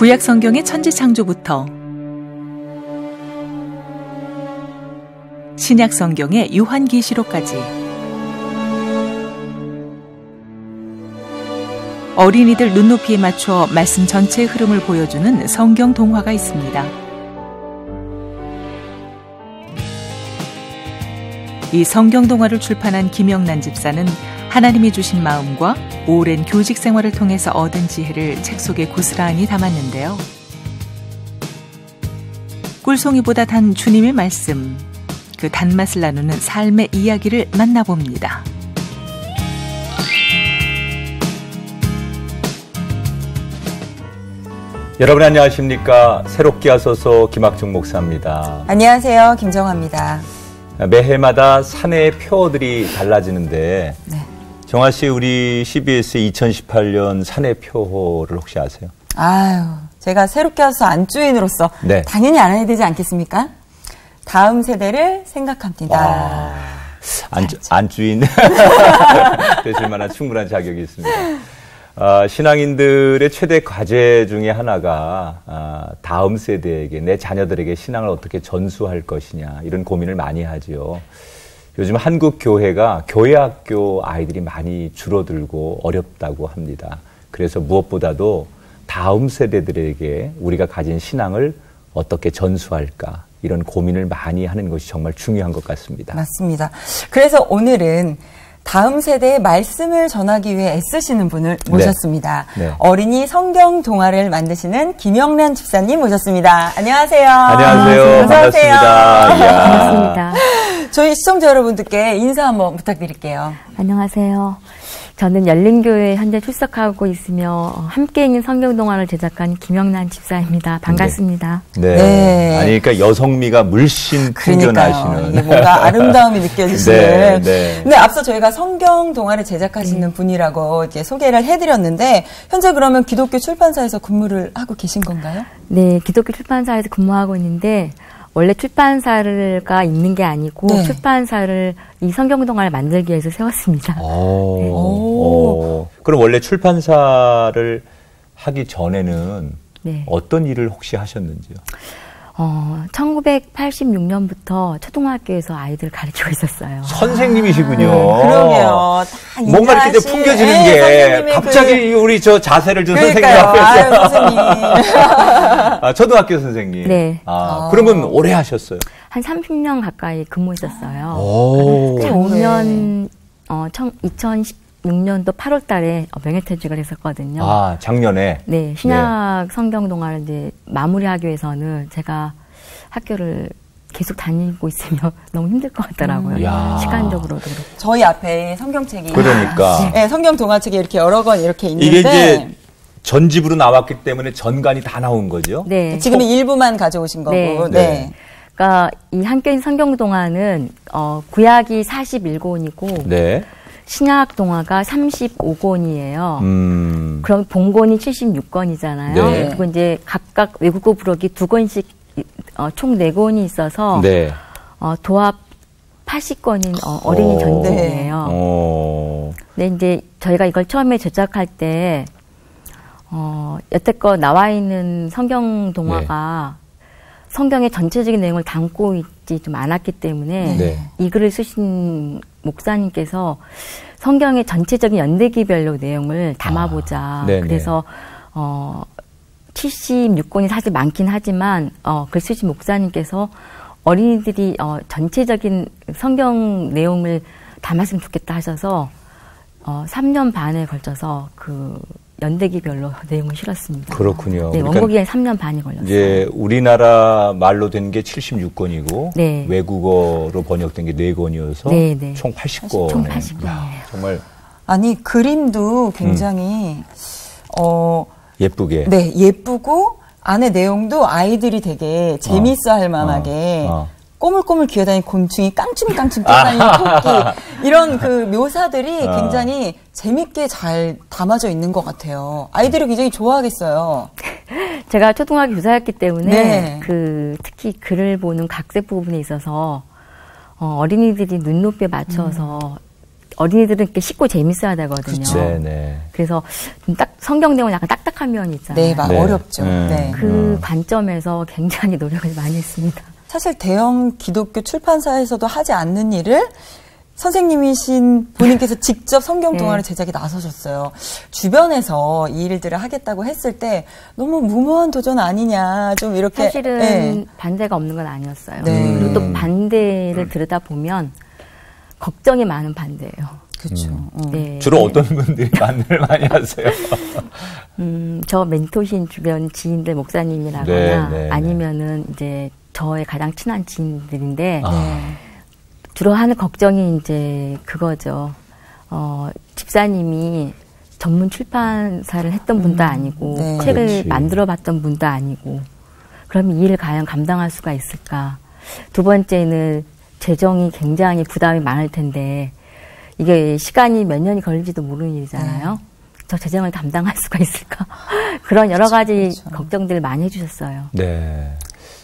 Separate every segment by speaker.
Speaker 1: 구약 성경의 천지창조부터 신약 성경의 요한계시록까지 어린이들 눈높이에 맞춰 말씀 전체의 흐름을 보여주는 성경 동화가 있습니다. 이 성경 동화를 출판한 김영란 집사는 하나님이 주신 마음과 오랜 교직 생활을 통해서 얻은 지혜를 책 속에 고스란히 담았는데요. 꿀송이보다 단 주님의 말씀, 그 단맛을 나누는 삶의 이야기를 만나봅니다.
Speaker 2: 여러분 안녕하십니까? 새롭게 하소서 김학중 목사입니다.
Speaker 3: 안녕하세요. 김정화입니다.
Speaker 2: 매해마다 산의 표어들이 달라지는데 네. 정화 씨, 우리 CBS의 2018년 산의 표어를 혹시 아세요?
Speaker 3: 아유, 제가 새롭게 와서 안주인으로서 네. 당연히 알아야 되지 않겠습니까? 다음 세대를 생각합니다.
Speaker 2: 안주인 되실 만한 충분한 자격이 있습니다. 신앙인들의 최대 과제 중에 하나가 다음 세대에게, 내 자녀들에게 신앙을 어떻게 전수할 것이냐, 이런 고민을 많이 하지요. 요즘 한국 교회가 교회학교 아이들이 많이 줄어들고 어렵다고 합니다. 그래서 무엇보다도 다음 세대들에게 우리가 가진 신앙을 어떻게 전수할까, 이런 고민을 많이 하는 것이 정말 중요한 것 같습니다.
Speaker 3: 맞습니다. 그래서 오늘은 다음 세대의 말씀을 전하기 위해 애쓰시는 분을 모셨습니다. 네. 네. 어린이 성경 동화를 만드시는 김영란 집사님 모셨습니다. 안녕하세요.
Speaker 2: 안녕하세요. 반갑습니다.
Speaker 4: 반갑습니다.
Speaker 3: 저희 시청자 여러분들께 인사 한번 부탁드릴게요.
Speaker 4: 안녕하세요. 저는 열린교회에 현재 출석하고 있으며 함께 있는 성경 동화를 제작한 김영란 집사입니다. 반갑습니다.
Speaker 2: 네. 네. 아니, 그러니까 여성미가 물씬 풍겨나시는.
Speaker 3: 이게 뭔가 아름다움이 느껴지시는. 네. 네. 근데 앞서 저희가 성경 동화를 제작하시는 분이라고 이제 소개를 해드렸는데, 현재 그러면 기독교 출판사에서 근무를 하고 계신 건가요?
Speaker 4: 네, 기독교 출판사에서 근무하고 있는데, 원래 출판사가 있는 게 아니고 네. 출판사를 이 성경 동화를 만들기 위해서 세웠습니다.
Speaker 2: 네. 그럼 원래 출판사를 하기 전에는 네. 어떤 일을 혹시 하셨는지요?
Speaker 4: 1986년부터 초등학교에서 아이들을 가르치고 있었어요.
Speaker 2: 선생님이시군요.
Speaker 3: 그러게요. 다
Speaker 2: 뭔가 이렇게 풍겨지는 게 갑자기 우리 저 자세를 준 선생님 앞에서.
Speaker 3: 선생님.
Speaker 2: 초등학교 선생님.
Speaker 4: 네.
Speaker 2: 그러면 오래 하셨어요?
Speaker 4: 한 30년 가까이 근무했었어요. 2006년도 8월 달에 명예퇴직을 했었거든요.
Speaker 2: 아, 작년에?
Speaker 4: 네. 신약 네. 성경 동화를 이제 마무리하기 위해서는 제가 학교를 계속 다니고 있으면 너무 힘들 것 같더라고요. 시간적으로도.
Speaker 3: 저희 앞에 성경책이.
Speaker 2: 그러니까.
Speaker 3: 네, 성경 동화책이 이렇게 여러 권 이렇게 있는데.
Speaker 2: 이게 이제 전집으로 나왔기 때문에 전간이 다 나온 거죠?
Speaker 3: 네. 지금은 일부만 가져오신 거고.
Speaker 4: 네.
Speaker 3: 네.
Speaker 4: 그러니까 이 함께 있는 성경 동화는 구약이 41권이고. 네. 신약 동화가 35권이에요. 그럼 본권이 76권이잖아요. 네. 그리고 이제 각각 외국어 부록이 2권씩 총 4권이 있어서 네. 도합 80권인 어린이 전집이에요. 근데 이제 저희가 이걸 처음에 제작할 때 여태껏 나와 있는 성경 동화가 네. 성경의 전체적인 내용을 담고 있지 좀 않았기 때문에 네. 이 글을 쓰신 목사님께서 성경의 전체적인 연대기별로 내용을 담아보자. 그래서 76권이 사실 많긴 하지만 글 쓰신 목사님께서 어린이들이 전체적인 성경 내용을 담았으면 좋겠다 하셔서 3년 반에 걸쳐서 그 연대기별로 내용을 실었습니다.
Speaker 2: 그렇군요.
Speaker 4: 네, 원고기에 3년 반이 걸렸어요.
Speaker 2: 이제 우리나라 말로 된 게 76권이고 네. 외국어로 번역된 게 4권이어서 네, 네. 총 80권.
Speaker 4: 총 80권이에요.
Speaker 2: 정말
Speaker 3: 아니 그림도 굉장히
Speaker 2: 예쁘게.
Speaker 3: 네, 예쁘고 안에 내용도 아이들이 되게 재밌어 할 만하게 꼬물꼬물 기어다니는 곤충이 깡충깡충 뛰어다니는 토끼 이런 그 묘사들이 굉장히 재밌게 잘 담아져 있는 것 같아요. 아이들이 굉장히 좋아하겠어요.
Speaker 4: 제가 초등학교 교사였기 때문에
Speaker 3: 네.
Speaker 4: 특히 글을 보는 각색 부분에 있어서 어린이들이 눈높이에 맞춰서 어린이들은 이렇게 쉽고 재밌어야 되거든요.
Speaker 2: 네네.
Speaker 4: 그래서 딱 성경 내용은 약간 딱딱한 면이 있잖아요.
Speaker 3: 네, 막
Speaker 2: 네.
Speaker 3: 어렵죠. 네.
Speaker 4: 그 관점에서 굉장히 노력을 많이 했습니다.
Speaker 3: 사실 대형 기독교 출판사에서도 하지 않는 일을 선생님이신 본인께서 직접 성경 동화를 제작에 나서셨어요. 주변에서 이 일들을 하겠다고 했을 때 너무 무모한 도전 아니냐, 좀 이렇게.
Speaker 4: 사실은
Speaker 3: 네.
Speaker 4: 반대가 없는 건 아니었어요.
Speaker 3: 네.
Speaker 4: 그리고 또 반대를 들여다보면 걱정이 많은 반대예요.
Speaker 3: 그렇죠.
Speaker 4: 네.
Speaker 2: 주로 어떤 분들이 반대를 많이 하세요?
Speaker 4: 저 멘토신 주변 지인들 목사님이라거나
Speaker 2: 네, 네,
Speaker 4: 아니면은 이제 저의 가장 친한 지인들인데 주로 하는 걱정이 이제 그거죠. 집사님이 전문 출판사를 했던 분도 아니고
Speaker 3: 네.
Speaker 4: 책을
Speaker 2: 그렇지.
Speaker 4: 만들어봤던 분도 아니고 그럼 이 일을 과연 감당할 수가 있을까? 두 번째는 재정이 굉장히 부담이 많을 텐데 이게 시간이 몇 년이 걸릴지도 모르는 일이잖아요. 저 재정을 담당할 수가 있을까? 그런 여러 가지 걱정들을 많이 해주셨어요.
Speaker 2: 네.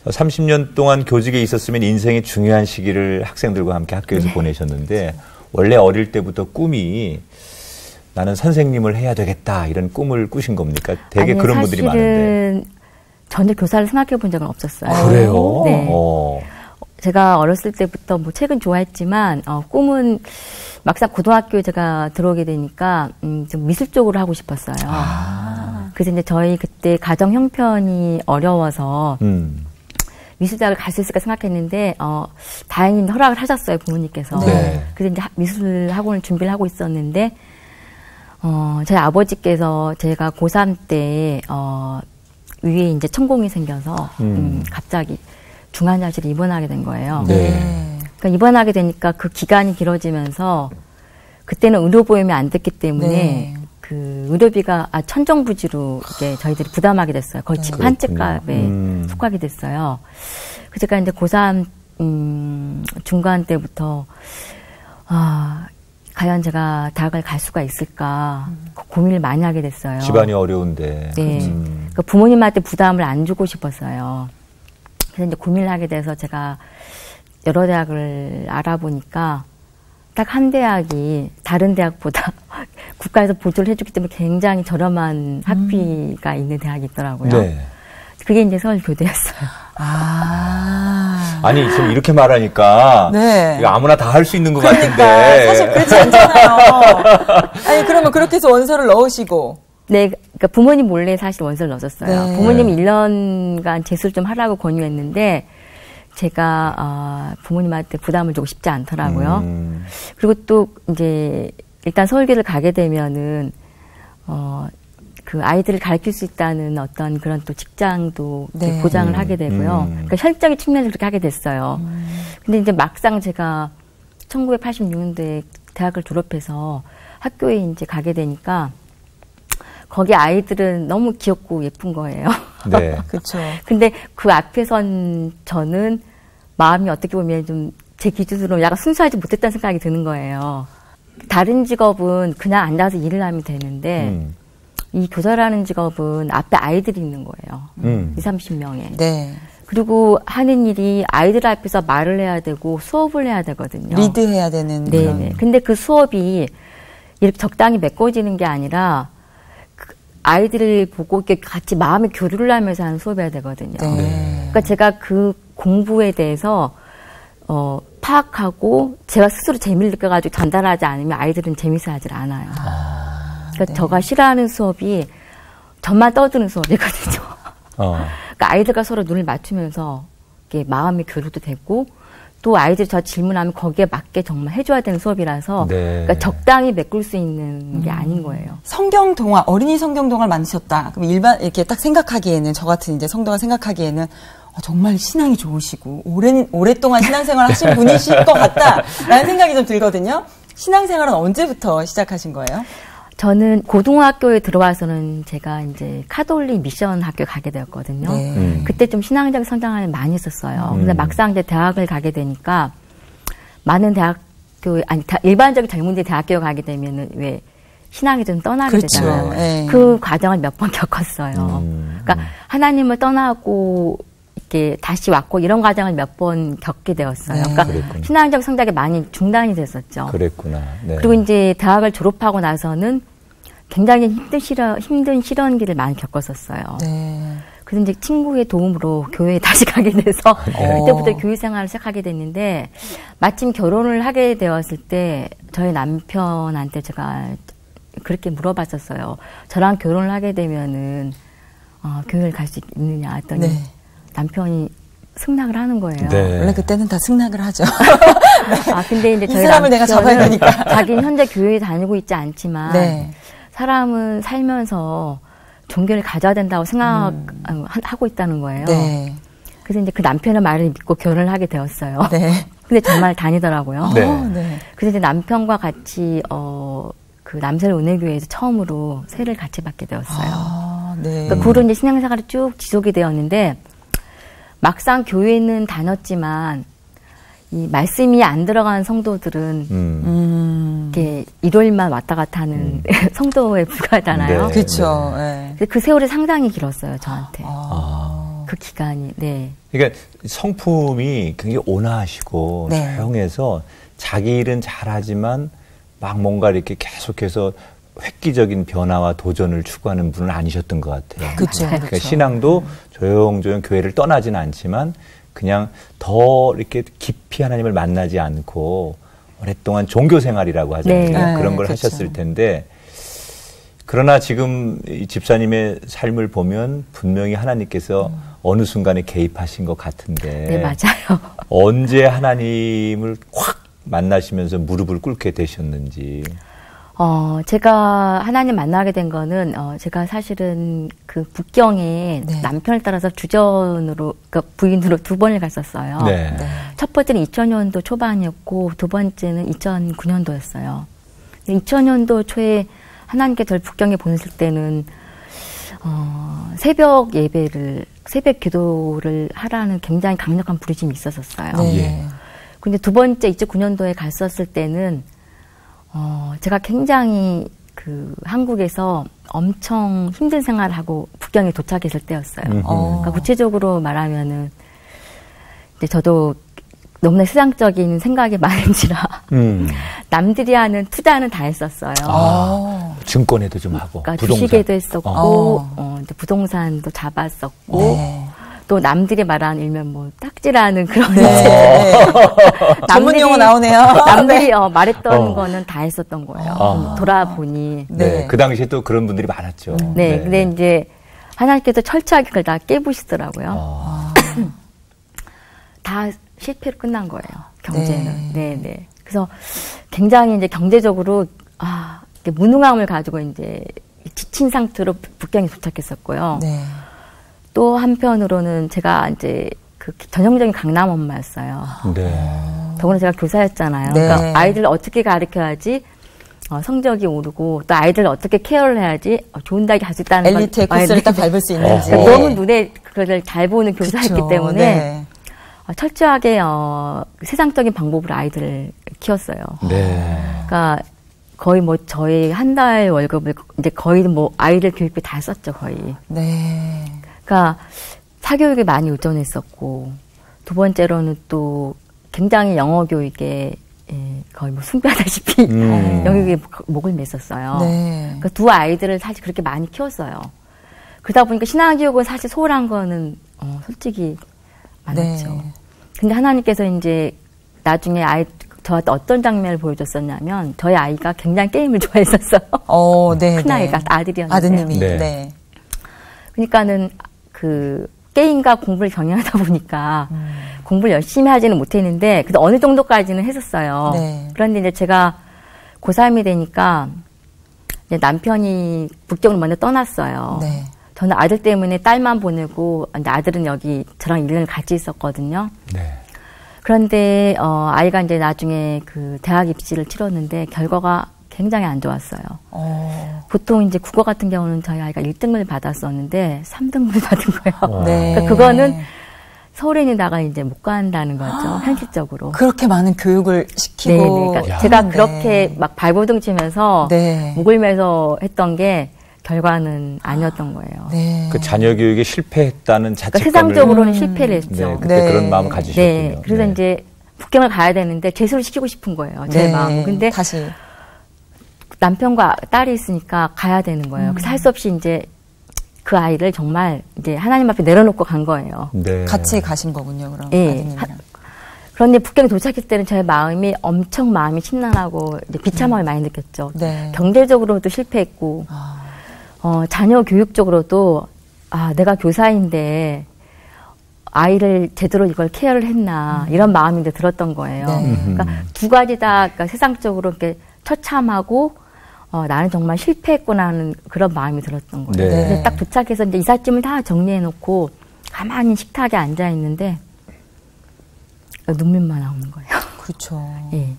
Speaker 2: 30년 동안 교직에 있었으면 인생의 중요한 시기를 학생들과 함께 학교에서 보내셨는데 원래 어릴 때부터 꿈이 나는 선생님을 해야 되겠다 이런 꿈을 꾸신 겁니까? 되게
Speaker 4: 아니요,
Speaker 2: 그런 분들이 많은데.
Speaker 4: 사실은 전혀 교사를 생각해 본 적은 없었어요.
Speaker 2: 아, 그래요?
Speaker 4: 네. 제가 어렸을 때부터 뭐 책은 좋아했지만 꿈은 막상 고등학교에 제가 들어오게 되니까 좀 미술 쪽으로 하고 싶었어요. 그래서 이제 저희 그때 가정 형편이 어려워서 미술대학을 갈 수 있을까 생각했는데 다행히 허락을 하셨어요, 부모님께서.
Speaker 2: 네.
Speaker 4: 그래서 이제 미술 학원을 준비를 하고 있었는데 저희 아버지께서 제가 고3 때 위에 이제 천공이 생겨서 갑자기 중환자실에 입원하게 된 거예요.
Speaker 2: 네.
Speaker 4: 그러니까 입원하게 되니까 그 기간이 길어지면서 그때는 의료보험이 안 됐기 때문에
Speaker 3: 네.
Speaker 4: 그 의료비가 천정부지로 이제 저희들이 부담하게 됐어요. 거의 집 한 채 값에 속하게 됐어요. 그래서 제가 이제 고3 중간 때부터 과연 제가 대학을 갈 수가 있을까 고민을 많이 하게 됐어요.
Speaker 2: 집안이 어려운데.
Speaker 4: 네. 그러니까 부모님한테 부담을 안 주고 싶었어요. 그래서 이제 고민을 하게 돼서 제가 여러 대학을 알아보니까 딱 한 대학이 다른 대학보다 국가에서 보조를 해주기 때문에 굉장히 저렴한 학비가 있는 대학이 있더라고요.
Speaker 2: 네.
Speaker 4: 그게 이제 서울교대였어요.
Speaker 2: 아니, 지금 이렇게 말하니까
Speaker 3: 네.
Speaker 2: 이거 아무나 다 할 수 있는 것
Speaker 3: 그러니까,
Speaker 2: 같은데.
Speaker 3: 사실 그렇지 않잖아요. 아니, 그러면 그렇게 해서 원서를 넣으시고.
Speaker 4: 네, 그러니까 부모님 몰래 사실 원서를 넣었어요.
Speaker 3: 네.
Speaker 4: 부모님이 1년간 재수를 좀 하라고 권유했는데 제가 부모님한테 부담을 주고 싶지 않더라고요. 그리고 또 이제 일단 서울교를 가게 되면은 그 아이들을 가르칠 수 있다는 어떤 그런 또 직장도
Speaker 3: 네.
Speaker 4: 보장을 하게 되고요. 그러니까 혈적인 측면을 그렇게 하게 됐어요. 근데 이제 막상 제가 1986년도에 대학을 졸업해서 학교에 이제 가게 되니까 거기 아이들은 너무 귀엽고 예쁜 거예요.
Speaker 2: 네.
Speaker 3: 그렇죠.
Speaker 4: 근데 그 앞에선 저는 마음이 어떻게 보면 좀 제 기준으로 약간 순수하지 못했다는 생각이 드는 거예요. 다른 직업은 그냥 앉아서 일을 하면 되는데 이 교사라는 직업은 앞에 아이들이 있는 거예요. 20-30명에.
Speaker 3: 네.
Speaker 4: 그리고 하는 일이 아이들 앞에서 말을 해야 되고 수업을 해야 되거든요.
Speaker 3: 리드해야 되는.
Speaker 4: 네. 근데 그 수업이 이렇게 적당히 메꿔지는 게 아니라 아이들을 보고 이렇게 같이 마음의 교류를 하면서 하는 수업이어야 되거든요.
Speaker 3: 네.
Speaker 4: 그러니까 제가 그 공부에 대해서 파악하고 제가 스스로 재미를 느껴가지고 전달하지 않으면 아이들은 재밌어하지 않아요. 그러니까
Speaker 3: 네.
Speaker 4: 제가 싫어하는 수업이 저만 떠드는 수업이거든요. 그러니까 아이들과 서로 눈을 맞추면서 이렇게 마음의 교류도 되고 또 아이들이 저 질문하면 거기에 맞게 정말 해줘야 되는 수업이라서
Speaker 2: 네.
Speaker 4: 그러니까 적당히 메꿀 수 있는 게 아닌 거예요.
Speaker 3: 성경 동화, 어린이 성경 동화를 만드셨다. 그럼 일반 이렇게 딱 생각하기에는 저 같은 이제 성도가 생각하기에는 정말 신앙이 좋으시고 오랫동안 신앙생활 하신 분이실 것 같다라는 생각이 좀 들거든요. 신앙생활은 언제부터 시작하신 거예요?
Speaker 4: 저는 고등학교에 들어와서는 제가 이제 카톨릭 미션 학교 가게 되었거든요.
Speaker 3: 네.
Speaker 4: 그때 좀 신앙적 성장을 많이 했었어요. 근데 막상 이제 대학을 가게 되니까 많은 일반적인 젊은이들 대학교에 가게 되면은 왜 신앙이 좀 떠나게
Speaker 3: 그렇죠.
Speaker 4: 되잖아요.
Speaker 3: 네.
Speaker 4: 그 과정을 몇 번 겪었어요. 그러니까 하나님을 떠나고 이렇게 다시 왔고 이런 과정을 몇 번 겪게 되었어요. 그러니까
Speaker 2: 그랬구나.
Speaker 4: 신앙적 성장이 많이 중단이 됐었죠.
Speaker 2: 그랬구나. 네.
Speaker 4: 그리고 이제 대학을 졸업하고 나서는 굉장히 힘든 실현기를 많이 겪었었어요.
Speaker 3: 네.
Speaker 4: 그래서 이제 친구의 도움으로 교회에 다시 가게 돼서 그때부터 교회 생활을 시작하게 됐는데 마침 결혼을 하게 되었을 때 저희 남편한테 제가 그렇게 물어봤었어요. 저랑 결혼을 하게 되면은 교회를 갈 수 있느냐 했더니
Speaker 3: 네.
Speaker 4: 남편이 승낙을 하는 거예요.
Speaker 2: 네.
Speaker 3: 원래 그때는 다 승낙을 하죠.
Speaker 4: 네. 근데 이제 저희
Speaker 3: 사람을 내가 잡아야 되니까.
Speaker 4: 자기는 현재 교회에 다니고 있지 않지만
Speaker 3: 네.
Speaker 4: 사람은 살면서 종교를 가져야 된다고 생각하고 있다는 거예요.
Speaker 3: 네.
Speaker 4: 그래서 이제 그 남편의 말을 믿고 결혼을 하게 되었어요.
Speaker 3: 네.
Speaker 4: 근데 정말 다니더라고요.
Speaker 2: 네.
Speaker 3: 네.
Speaker 4: 그래서 이제 남편과 같이 그 남설 은혜교회에서 처음으로 세를 같이 받게 되었어요.
Speaker 3: 네.
Speaker 4: 그러니까 그 후로 이제 신앙생활이 쭉 지속이 되었는데 막상 교회는 다녔지만 이 말씀이 안 들어간 성도들은 이렇게 일요일만 왔다 갔다 하는 성도에 불과하잖아요.
Speaker 2: 네.
Speaker 3: 그렇죠. 네.
Speaker 4: 그 세월이 상당히 길었어요, 저한테. 그 기간이. 네.
Speaker 2: 그러니까 성품이 굉장히 온화하시고
Speaker 3: 네.
Speaker 2: 조용해서 자기 일은 잘하지만 막 뭔가 이렇게 계속해서 획기적인 변화와 도전을 추구하는 분은 아니셨던 것 같아요.
Speaker 3: 그렇죠.
Speaker 2: 그러니까 신앙도 조용조용 교회를 떠나지는 않지만 그냥 더 이렇게 깊이 하나님을 만나지 않고 오랫동안 종교 생활이라고 하잖아요.
Speaker 4: 네.
Speaker 2: 그런 걸
Speaker 3: 그렇죠.
Speaker 2: 하셨을 텐데 그러나 지금 이 집사님의 삶을 보면 분명히 하나님께서 어느 순간에 개입하신 것 같은데
Speaker 4: 네, 맞아요.
Speaker 2: 언제 하나님을 확 만나시면서 무릎을 꿇게 되셨는지.
Speaker 4: 제가 하나님 만나게 된 거는, 제가 사실은 그 북경에
Speaker 3: 네.
Speaker 4: 남편을 따라서 주전으로, 그러니까 부인으로 2번을 갔었어요.
Speaker 2: 네.
Speaker 3: 네.
Speaker 4: 첫 번째는 2000년도 초반이었고, 2번째는 2009년도였어요. 2000년도 초에 하나님께 절 북경에 보냈을 때는, 새벽 새벽 기도를 하라는 굉장히 강력한 부르심이 있었어요.
Speaker 3: 네.
Speaker 2: 예.
Speaker 4: 근데 2번째 2009년도에 갔었을 때는 제가 굉장히 그 한국에서 엄청 힘든 생활을 하고 북경에 도착했을 때였어요. 그러니까 구체적으로 말하면은 이제 저도 너무나 세상적인 생각이 많은지라 남들이 하는 투자는 다 했었어요.
Speaker 2: 증권에도 좀 하고
Speaker 4: 그러니까
Speaker 2: 부동산.
Speaker 4: 주식에도 했었고 이제 부동산도 잡았었고
Speaker 3: 네.
Speaker 4: 또 남들이 말하는 일면 뭐 딱지라는 그런
Speaker 3: 네. 전문 용어 나오네요.
Speaker 4: 남들이 말했던 거는 다 했었던 거예요. 돌아보니.
Speaker 2: 네. 그 당시에 또 그런 분들이 많았죠.
Speaker 4: 네. 근데 이제 하나님께서 철저하게 그걸 다 깨부시더라고요. 다 실패로 끝난 거예요. 경제는. 네. 그래서 굉장히 이제 경제적으로 이렇게 무능함을 가지고 이제 지친 상태로 북경에 도착했었고요.
Speaker 3: 네.
Speaker 4: 또 한편으로는 제가 이제 그 전형적인 강남 엄마였어요.
Speaker 2: 네.
Speaker 4: 더구나 제가 교사였잖아요.
Speaker 3: 네.
Speaker 4: 그러니까 아이들을 어떻게 가르쳐야지 성적이 오르고 또 아이들을 어떻게 케어를 해야지 좋은 대학에 갈 수 있다는
Speaker 3: 엘리트의 코스를 딱 밟을 수 있는지.
Speaker 4: 그러니까 너무 눈에 그걸 잘 보는 교사였기
Speaker 3: 그쵸.
Speaker 4: 때문에
Speaker 3: 네.
Speaker 4: 철저하게 세상적인 방법으로 아이들을 키웠어요.
Speaker 2: 네.
Speaker 4: 그러니까 거의 뭐 저희 한 달 월급을 이제 거의 뭐 아이들 교육비 다 썼죠, 거의.
Speaker 3: 네.
Speaker 4: 그러니까 사교육에 많이 의존했었고 2번째로는 또 굉장히 영어 교육에 거의 뭐 숭배하다시피 영역에 목을 맸었어요.
Speaker 3: 네.
Speaker 4: 그러니까 2 아이들을 사실 그렇게 많이 키웠어요. 그러다 보니까 신앙교육은 사실 소홀한 거는 솔직히 많았죠.
Speaker 3: 네.
Speaker 4: 근데 하나님께서 이제 나중에 저한테 어떤 장면을 보여줬었냐면 저희 아이가 굉장히 게임을 좋아했었어요.
Speaker 3: 네.
Speaker 4: 큰 아이가 아들이었는데.
Speaker 3: 아드님이.
Speaker 2: 네.
Speaker 3: 네.
Speaker 4: 그러니까는 그 게임과 공부를 병행하다 보니까 공부를 열심히 하지는 못했는데 그래도 어느 정도까지는 했었어요.
Speaker 3: 네.
Speaker 4: 그런데 이제 제가 고3이 되니까 이제 남편이 북경으로 먼저 떠났어요.
Speaker 3: 네.
Speaker 4: 저는 아들 때문에 딸만 보내고 이제 아들은 여기 저랑 1년을 같이 있었거든요.
Speaker 2: 네.
Speaker 4: 그런데 아이가 이제 나중에 그 대학 입시를 치렀는데 결과가 굉장히 안 좋았어요. 보통 이제 국어 같은 경우는 저희 아이가 1등을 받았었는데 3등을 받은 거예요.
Speaker 3: 네.
Speaker 4: 그러니까 그거는 서울에 있는다가 이제 못 간다는 거죠. 현실적으로.
Speaker 3: 그렇게 많은 교육을 시키고.
Speaker 4: 네. 그러니까 제가 그렇게 막 발버둥 치면서
Speaker 3: 네.
Speaker 4: 목을 매서 했던 게 결과는 아니었던 거예요.
Speaker 2: 네. 그 자녀 교육에 실패했다는 자책감을.
Speaker 4: 그러니까 세상적으로는 실패를 했죠.
Speaker 2: 네, 그때
Speaker 3: 네.
Speaker 2: 그런 마음을 가지셨군요.
Speaker 4: 네. 그래서
Speaker 2: 네.
Speaker 4: 이제 북경을 가야 되는데 재수를 시키고 싶은 거예요. 제 마음. 근데
Speaker 3: 다시
Speaker 4: 남편과 딸이 있으니까 가야 되는 거예요. 그래서 할 수 없이 이제 그 아이를 정말 이제 하나님 앞에 내려놓고 간 거예요.
Speaker 2: 네.
Speaker 3: 같이 가신 거군요, 그럼.
Speaker 4: 네. 그런데 북경에 도착했을 때는 저의 마음이 엄청 마음이 심란하고 이제 비참함을 많이 느꼈죠.
Speaker 3: 네.
Speaker 4: 경제적으로도 실패했고, 자녀 교육적으로도 내가 교사인데 아이를 제대로 이걸 케어를 했나 이런 마음이 이제 들었던 거예요.
Speaker 3: 네.
Speaker 4: 그러니까 두 가지 다 그러니까 세상적으로 이렇게 처참하고 나는 정말 실패했구나 하는 그런 마음이 들었던 거예요.
Speaker 2: 네.
Speaker 4: 그래서 딱 도착해서 이제 이삿짐을 다 정리해놓고 가만히 식탁에 앉아 있는데 눈물만 나오는 거예요.
Speaker 3: 그렇죠.
Speaker 4: 예.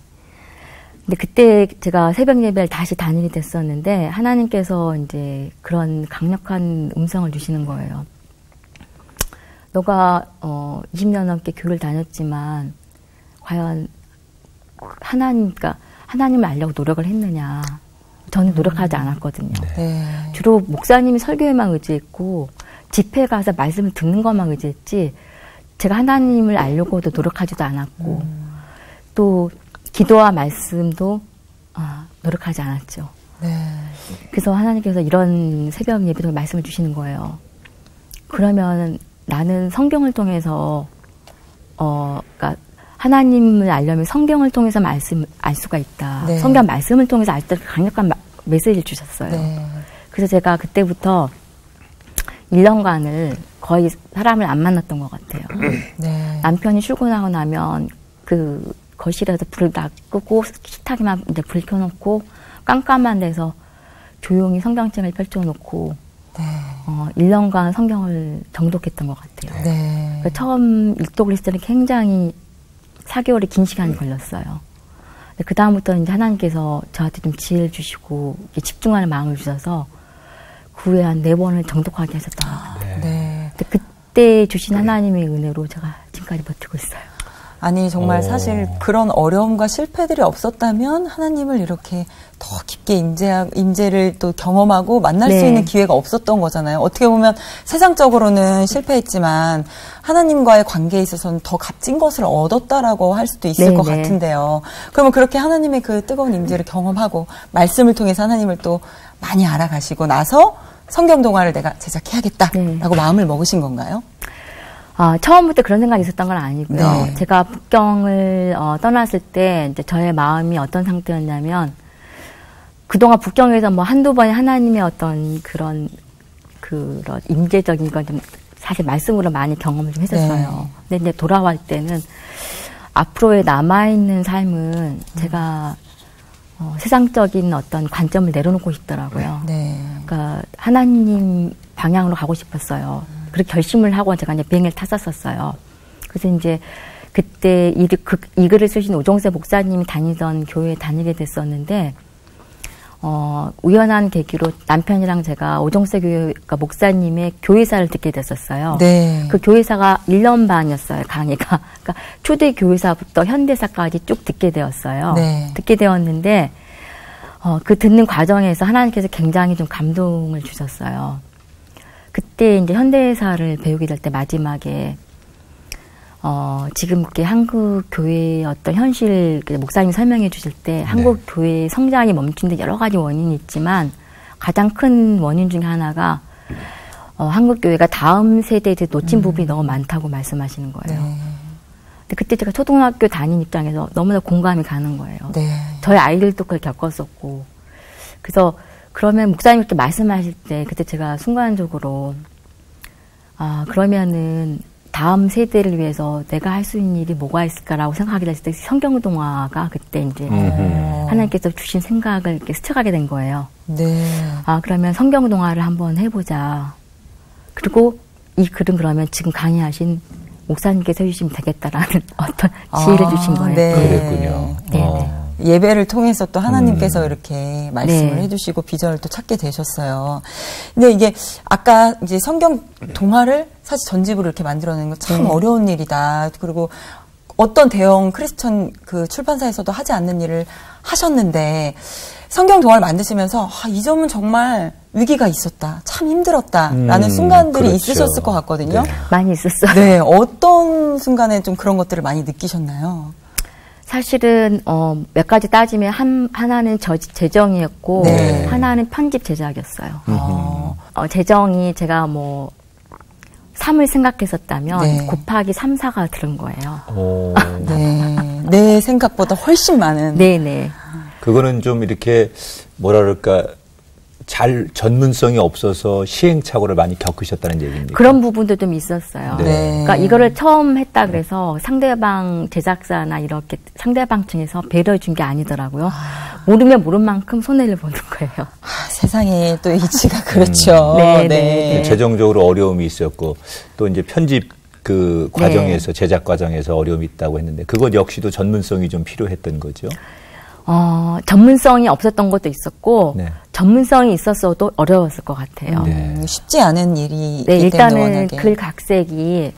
Speaker 4: 근데 그때 제가 새벽 예배를 다시 다니게 됐었는데 하나님께서 이제 그런 강력한 음성을 주시는 거예요. 너가 20년 넘게 교회를 다녔지만 과연 하나님을 알려고 노력을 했느냐? 저는 노력하지 않았거든요.
Speaker 3: 네.
Speaker 4: 주로 목사님이 설교에만 의지했고 집회 가서 말씀을 듣는 것만 의지했지 제가 하나님을 알려고도 노력하지도 않았고 또 기도와 말씀도 노력하지 않았죠.
Speaker 3: 네.
Speaker 4: 그래서 하나님께서 이런 새벽 예배도 말씀을 주시는 거예요. 그러면 나는 성경을 통해서 그러니까 하나님을 알려면 성경을 통해서 알 수가 있다.
Speaker 3: 네.
Speaker 4: 성경 말씀을 통해서 알 때 강력한 메시지를 주셨어요.
Speaker 3: 네.
Speaker 4: 그래서 제가 그때부터 1년간을 거의 사람을 안 만났던 것 같아요.
Speaker 3: 네.
Speaker 4: 남편이 출근하고 나면 그 거실에서 불을 다 끄고 식탁에만 이제 불 켜놓고 깜깜한 데서 조용히 성경책을 펼쳐놓고
Speaker 3: 네.
Speaker 4: 1년간 성경을 정독했던 것 같아요.
Speaker 3: 네.
Speaker 4: 그러니까 처음 일독을 했을 때는 굉장히 4개월이 긴 시간이 걸렸어요. 그 다음부터는 이제 하나님께서 저한테 좀 지혜를 주시고 집중하는 마음을 주셔서 그 후에 한 4번을 정독하게 하셨던 것 같아요.
Speaker 3: 네.
Speaker 4: 근데 그때 주신 하나님의 은혜로 제가 지금까지 버티고 있어요.
Speaker 3: 아니 정말 사실 그런 어려움과 실패들이 없었다면 하나님을 이렇게 더 깊게 임재를 또 경험하고 만날 수 있는 기회가 없었던 거잖아요. 어떻게 보면 세상적으로는 실패했지만 하나님과의 관계에 있어서는 더 값진 것을 얻었다라고 할 수도 있을 것 같은데요. 그러면 그렇게 하나님의 그 뜨거운 임재를 경험하고 말씀을 통해서 하나님을 또 많이 알아가시고 나서 성경 동화를 내가 제작해야겠다라고 마음을 먹으신 건가요?
Speaker 4: 처음부터 그런 생각이 있었던 건 아니고요.
Speaker 3: 네.
Speaker 4: 제가 북경을 떠났을 때 이제 저의 마음이 어떤 상태였냐면 그동안 북경에서 뭐 한두 번의 하나님의 어떤 그런 임재적인 건 좀 사실 말씀으로 많이 경험을 좀 했었어요. 근데 이제 돌아올 때는 앞으로의 남아있는 삶은 제가 세상적인 어떤 관점을 내려놓고 싶더라고요.
Speaker 3: 네.
Speaker 4: 그러니까 하나님 방향으로 가고 싶었어요. 그렇게 결심을 하고 제가 이제 비행기를 탔었어요. 그래서 이제 그때 이 글을 쓰신 오종세 목사님이 다니던 교회에 다니게 됐었는데, 우연한 계기로 남편이랑 제가 오종세 그러니까 목사님의 교회사를 듣게 됐었어요.
Speaker 3: 네.
Speaker 4: 그 교회사가 1년 반이었어요, 강의가. 그러니까 초대 교회사부터 현대사까지 쭉 듣게 되었어요.
Speaker 3: 네.
Speaker 4: 듣게 되었는데, 그 듣는 과정에서 하나님께서 굉장히 좀 감동을 주셨어요. 그때 이제 현대사를 배우게 될 때 마지막에 지금 이렇게 한국 교회의 어떤 현실 목사님 설명해 주실 때 한국 교회의 성장이 멈춘 데 여러 가지 원인이 있지만 가장 큰 원인 중에 하나가 한국 교회가 다음 세대에 대해 놓친 부분이 너무 많다고 말씀하시는 거예요. 네. 근데 그때 제가 초등학교 다닌 입장에서 너무나 공감이 가는 거예요.
Speaker 3: 네.
Speaker 4: 저희 아이들도 그걸 겪었었고 그래서 그러면 목사님 이렇게 말씀하실 때 그때 제가 순간적으로 그러면은 다음 세대를 위해서 내가 할 수 있는 일이 뭐가 있을까라고 생각하게 됐을 때 성경동화가 그때 이제 하나님께서 주신 생각을 이렇게 스쳐가게 된 거예요.
Speaker 3: 네.
Speaker 4: 그러면 성경동화를 한번 해보자. 그리고 이 글은 그러면 지금 강의하신 목사님께서 해주시면 되겠다라는 어떤 지혜를 주신 거예요.
Speaker 3: 네.
Speaker 2: 그랬군요.
Speaker 4: 네.
Speaker 3: 예배를 통해서 또 하나님께서 이렇게 말씀을 해주시고 비전을 또 찾게 되셨어요. 근데 이게 아까 이제 성경 동화를 사실 전집으로 이렇게 만들어내는 건 참 어려운 일이다. 그리고 어떤 대형 크리스천 그 출판사에서도 하지 않는 일을 하셨는데 성경 동화를 만드시면서 이 점은 정말 위기가 있었다, 참 힘들었다라는 순간들이
Speaker 2: 그렇죠.
Speaker 3: 있으셨을 것 같거든요.
Speaker 4: 네. 많이 있었어요.
Speaker 3: 네, 어떤 순간에 좀 그런 것들을 많이 느끼셨나요?
Speaker 4: 사실은 몇 가지 따지면 하나는 재정이었고
Speaker 3: 네.
Speaker 4: 하나는 편집 제작이었어요. 재정이 제가 3을 생각했었다면
Speaker 3: 네.
Speaker 4: 곱하기 3, 4가 들은 거예요.
Speaker 3: 네, 내 생각보다 훨씬 많은.
Speaker 4: 네네.
Speaker 2: 그거는 좀 이렇게 뭐라 그럴까 잘 전문성이 없어서 시행착오를 많이 겪으셨다는 얘기입니까?
Speaker 4: 그런 부분도 좀 있었어요.
Speaker 3: 네.
Speaker 4: 그러니까 이거를 처음 했다 그래서 상대방 제작사나 이렇게 상대방 층에서 배려해 준 게 아니더라고요. 모르면 모른 만큼 손해를 보는 거예요.
Speaker 3: 세상에 또 이치가 그렇죠.
Speaker 4: 네, 네.
Speaker 2: 재정적으로 어려움이 있었고 또 이제 편집 그 과정에서 제작 과정에서 어려움이 있다고 했는데 그것 역시도 전문성이 좀 필요했던 거죠.
Speaker 4: 전문성이 없었던 것도 있었고
Speaker 2: 네.
Speaker 4: 전문성이 있었어도 어려웠을 것 같아요.
Speaker 3: 쉽지 않은 일이
Speaker 4: 네, 일단은
Speaker 3: 워낙에.
Speaker 4: 글 각색이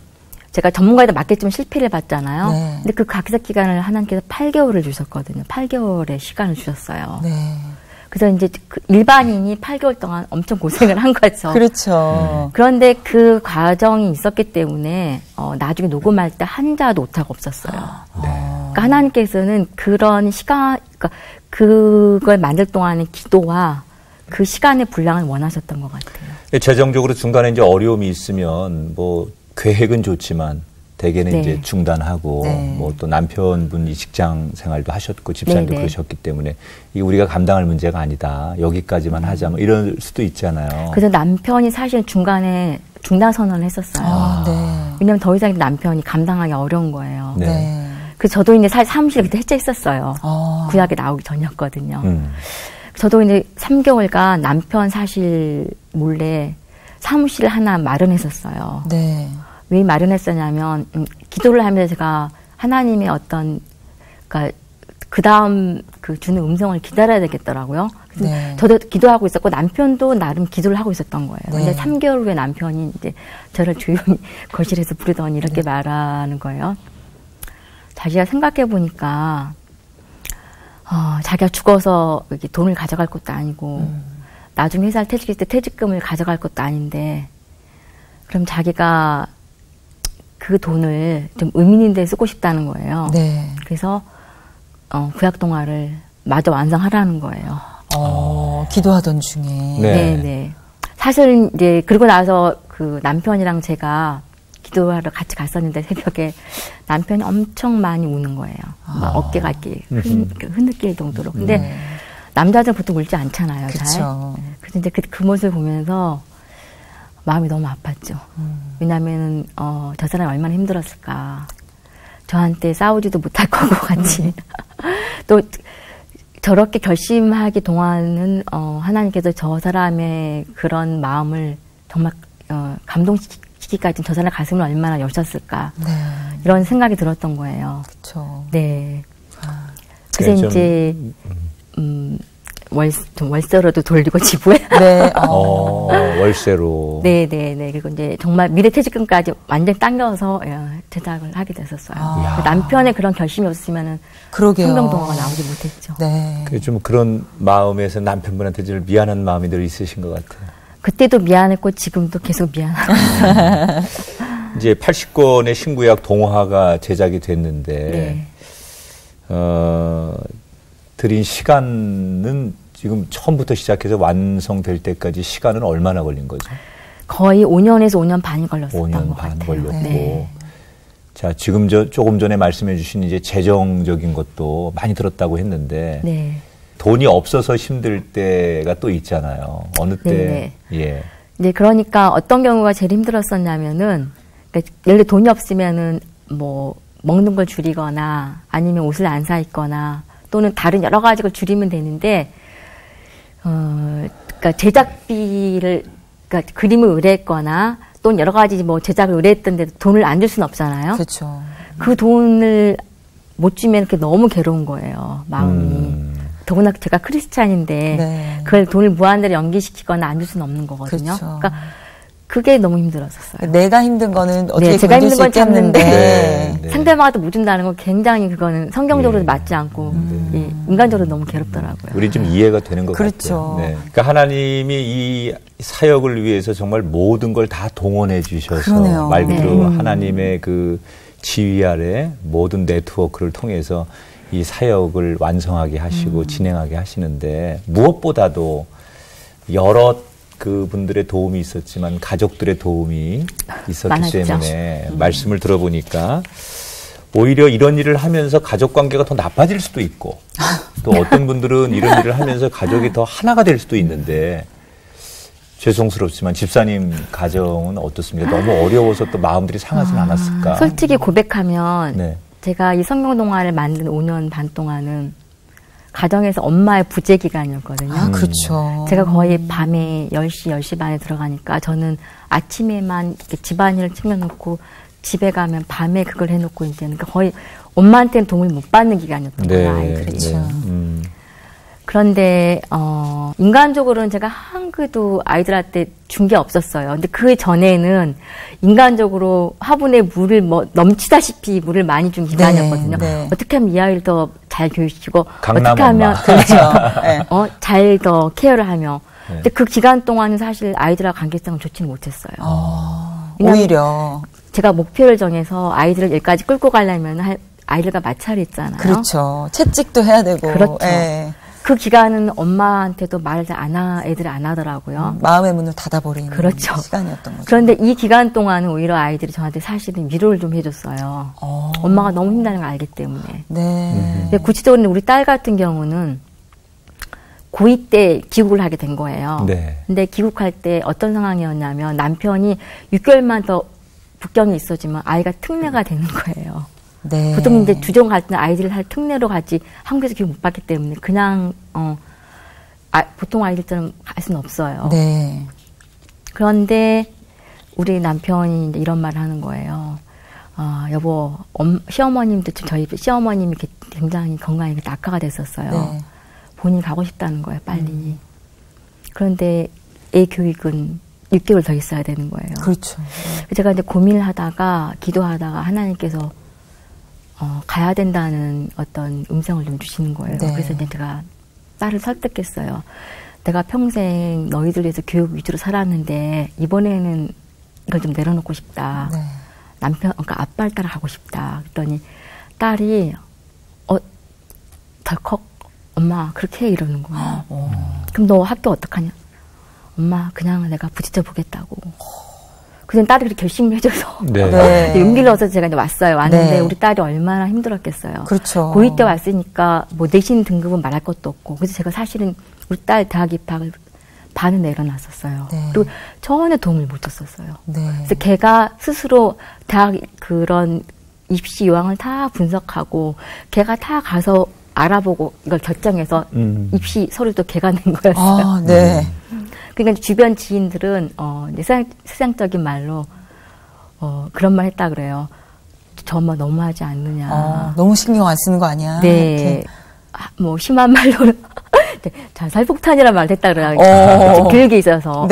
Speaker 4: 제가 전문가에도 맡겼지만 실패를 봤잖아요.
Speaker 3: 네.
Speaker 4: 근데 그 각색 기간을 하나님께서 8개월을 주셨거든요. 8개월의 시간을 주셨어요.
Speaker 3: 네.
Speaker 4: 그래서 이제 일반인이 8개월 동안 엄청 고생을 한 거죠.
Speaker 3: 그렇죠.
Speaker 4: 그런데 그 과정이 있었기 때문에 나중에 녹음할 때 한자도 오타가 없었어요. 그러니까 하나님께서는 그런 시간, 그러니까 그걸 만들 동안의 기도와 그 시간의 분량을 원하셨던 것 같아요.
Speaker 2: 재정적으로 중간에 이제 어려움이 있으면 뭐 계획은 좋지만 대개는
Speaker 4: 네.
Speaker 2: 이제 중단하고
Speaker 3: 네.
Speaker 2: 뭐 또 남편분이 직장 생활도 하셨고 집사님도
Speaker 4: 네, 네.
Speaker 2: 그러셨기 때문에 이게 우리가 감당할 문제가 아니다. 여기까지만 하자. 뭐 이럴 수도 있잖아요.
Speaker 4: 그래서 남편이 사실 중간에 중단 선언을 했었어요.
Speaker 3: 네.
Speaker 4: 왜냐면 더 이상 남편이 감당하기 어려운 거예요.
Speaker 2: 네.
Speaker 3: 네.
Speaker 4: 그래서 저도 이제 사실 사무실에 그때 해체했었어요. 구약이 나오기 전이었거든요. 저도 이제 3개월간 남편 사실 몰래 사무실 하나 마련했었어요.
Speaker 3: 네.
Speaker 4: 왜 마련했었냐면 기도를 하면서 제가 하나님의 어떤 그러니까 그 다음 그 주는 음성을 기다려야 되겠더라고요. 그래서
Speaker 3: 네.
Speaker 4: 저도 기도하고 있었고 남편도 나름 기도를 하고 있었던 거예요.
Speaker 3: 네.
Speaker 4: 근데 3개월 후에 남편이 이제 저를 조용히 거실에서 부르더니 이렇게 말하는 거예요. 자기가 생각해 보니까 자기가 죽어서 이렇게 돈을 가져갈 것도 아니고 나중에 회사를 퇴직할 때 퇴직금을 가져갈 것도 아닌데 그럼 자기가 그 돈을 좀 의미 있는 데 쓰고 싶다는 거예요.
Speaker 3: 네.
Speaker 4: 그래서 구약 동화를 마저 완성하라는 거예요.
Speaker 3: 기도하던 중에.
Speaker 2: 네.
Speaker 4: 네. 사실 이제 그러고 나서 그 남편이랑 제가 기도하러 같이 갔었는데 새벽에 남편이 엄청 많이 우는 거예요. 막 어깨가 이렇게 흐느낄 정도로. 근데 남자들은 보통 울지 않잖아요. 잘.
Speaker 3: 그쵸.
Speaker 4: 그래서 이제 그 모습을 보면서 마음이 너무 아팠죠. 왜냐하면 저 사람이 얼마나 힘들었을까. 저한테 싸우지도 못할 거고 같이. 또 저렇게 결심하기 동안은 하나님께서 저 사람의 그런 마음을 정말 감동시키기까지 저 사람 가슴을 얼마나 여셨을까.
Speaker 3: 네.
Speaker 4: 이런 생각이 들었던 거예요.
Speaker 3: 그렇죠.
Speaker 4: 네. 그래서 이제 월세로도 돌리고 지부에.
Speaker 3: 네.
Speaker 2: 월세로.
Speaker 4: 네네네. 그리고 이제 정말 미래퇴직금까지 완전 당겨서 제작을 하게 됐었어요. 남편의 그런 결심이 없으면은
Speaker 3: 그러게요.
Speaker 4: 성경동화가 나오지 못했죠.
Speaker 3: 네.
Speaker 2: 좀 그런 마음에서 남편분한테 좀 미안한 마음이 늘 있으신 것 같아요.
Speaker 4: 그때도 미안했고 지금도 계속 미안하고.
Speaker 2: 이제 80권의 신구약 동화가 제작이 됐는데
Speaker 4: 네.
Speaker 2: 들인 시간은 지금 처음부터 시작해서 완성될 때까지 시간은 얼마나 걸린 거죠?
Speaker 4: 거의 5년에서 5년 반이 걸렸었던
Speaker 2: 5년
Speaker 4: 것
Speaker 2: 반
Speaker 4: 같아요.
Speaker 2: 걸렸고.
Speaker 4: 네.
Speaker 2: 자, 지금 조금 전에 말씀해 주신 이제 재정적인 것도 많이 들었다고 했는데
Speaker 4: 네.
Speaker 2: 돈이 없어서 힘들 때가 또 있잖아요. 어느 때?
Speaker 4: 네네.
Speaker 2: 예.
Speaker 4: 이제 그러니까 어떤 경우가 제일 힘들었었냐면은 그러니까 예를 들어 돈이 없으면은 뭐 먹는 걸 줄이거나 아니면 옷을 안 사 입거나 또는 다른 여러 가지 걸 줄이면 되는데 그러니까 제작비를 그러니까 그림을 의뢰했거나 또는 여러 가지 뭐 제작을 의뢰했던데 돈을 안 줄 수는 없잖아요.
Speaker 3: 그렇죠.
Speaker 4: 그 돈을 못 주면 그게 너무 괴로운 거예요. 마음이. 더구나 제가 크리스찬인데
Speaker 3: 네.
Speaker 4: 그걸 돈을 무한대로 연기시키거나 안 줄 수는 없는 거거든요.
Speaker 3: 그렇죠.
Speaker 4: 그러니까 그게 너무 힘들었었어요.
Speaker 3: 내가 힘든 거는 어떻게 제가 힘든 건 참는데
Speaker 4: 상대방한테 못 준다는 건 굉장히 그거는 성경적으로 맞지 않고 인간적으로 너무 괴롭더라고요.
Speaker 2: 우리 좀 이해가 되는 것
Speaker 3: 그렇죠.
Speaker 2: 같아요. 그러니까 하나님이 이 사역을 위해서 정말 모든 걸 다 동원해 주셔서
Speaker 3: 그러네요.
Speaker 2: 말 그대로 하나님의 그 지휘 아래 모든 네트워크를 통해서 이 사역을 완성하게 하시고 진행하게 하시는데 무엇보다도 여러 그 분들의 도움이 있었지만 가족들의 도움이 있었기 많았죠. 때문에 말씀을 들어보니까 오히려 이런 일을 하면서 가족 관계가 더 나빠질 수도 있고 또 어떤 분들은 이런 일을 하면서 가족이 더 하나가 될 수도 있는데 죄송스럽지만 집사님 가정은 어떻습니까? 너무 어려워서 또 마음들이 상하진 않았을까?
Speaker 4: 솔직히 고백하면 제가 이 성경 동화를 만든 5년 반 동안은 가정에서 엄마의 부재 기간이었거든요.
Speaker 3: 그렇죠.
Speaker 4: 제가 거의 밤에 10시, 10시 반에 들어가니까 저는 아침에만 이렇게 집안일을 챙겨놓고 집에 가면 밤에 그걸 해놓고 이제는 거의 엄마한테는 도움을 못 받는 기간이었던 거예요, 아이들이.
Speaker 3: 그렇죠.
Speaker 4: 그런데 인간적으로는 제가 한 그도 아이들한테 준 게 없었어요. 근데 그 전에는 인간적으로 화분에 물을 넘치다시피 물을 많이 준 기간이었거든요. 어떻게 하면 이 아이를 더 잘 교육시키고 어떻게 하면 잘 더 케어를 하며. 근데 그 기간 동안은 사실 아이들하고 관계성은 좋지는 못했어요.
Speaker 3: 오히려
Speaker 4: 제가 목표를 정해서 아이들을 여기까지 끌고 가려면 아이들과 마찰이 있잖아요.
Speaker 3: 그렇죠. 채찍도 해야 되고.
Speaker 4: 그렇죠. 그 기간은 엄마한테도 말을 애들이 안 하더라고요.
Speaker 3: 마음의 문을 닫아버리는
Speaker 4: 그렇죠.
Speaker 3: 시간이었던 거죠.
Speaker 4: 그런데 이 기간 동안은 오히려 아이들이 저한테 사실은 위로를 좀 해줬어요. 엄마가 너무 힘드는 걸 알기 때문에. 근데 구체적으로 우리 딸 같은 경우는 고2 때 귀국을 하게 된 거예요. 근데 귀국할 때 어떤 상황이었냐면 남편이 6개월만 더 북경에 있어주면 아이가 특례가 되는 거예요. 보통 이제 주종 갈 때는 아이들을 할 특례로 가지 한국에서 교육 못 받기 때문에 그냥 보통 아이들처럼 갈 수는 없어요. 그런데 우리 남편이 이제 이런 말을 하는 거예요. 여보, 시어머님도 저희 시어머님이 굉장히 건강이 낙하가 됐었어요. 본인이 가고 싶다는 거예요, 빨리. 그런데 애 교육은 6개월 더 있어야 되는 거예요.
Speaker 3: 그렇죠.
Speaker 4: 제가 이제 고민을 하다가 기도하다가 하나님께서 가야 된다는 어떤 음성을 좀 주시는 거예요. 그래서 이제 제가 딸을 설득했어요. 내가 평생 너희들 위해서 교육 위주로 살았는데 이번에는 이걸 좀 내려놓고 싶다. 그러니까 아빠를 따라가고 싶다. 그랬더니 딸이 덜컥 엄마 그렇게 해 이러는 거예요. 그럼 너 학교 어떡하냐? 엄마 그냥 내가 부딪혀 보겠다고. 그냥 딸이 그렇게 열심히 해줘서 용기를 얻어서 제가 이제 왔는데 우리 딸이 얼마나 힘들었겠어요.
Speaker 3: 그렇죠.
Speaker 4: 고2 때 왔으니까 뭐 내신 등급은 말할 것도 없고 그래서 제가 사실은 우리 딸 대학 입학을 반은 내려놨었어요. 그리고 전혀 도움을 못 줬었어요. 그래서 걔가 스스로 대학 그런 입시 요항을 다 분석하고 걔가 다 가서 알아보고 이걸 결정해서 입시 서류도 걔가 낸 거였어요. 그러니까 주변 지인들은 이제 세상적인 말로 그런 말 했다 그래요. 저 엄마 너무하지 않느냐.
Speaker 3: 너무 신경 안 쓰는 거 아니야?
Speaker 4: 뭐 심한 말로 자살폭탄이라는 말을 했다 그래요. 교육에 있어서.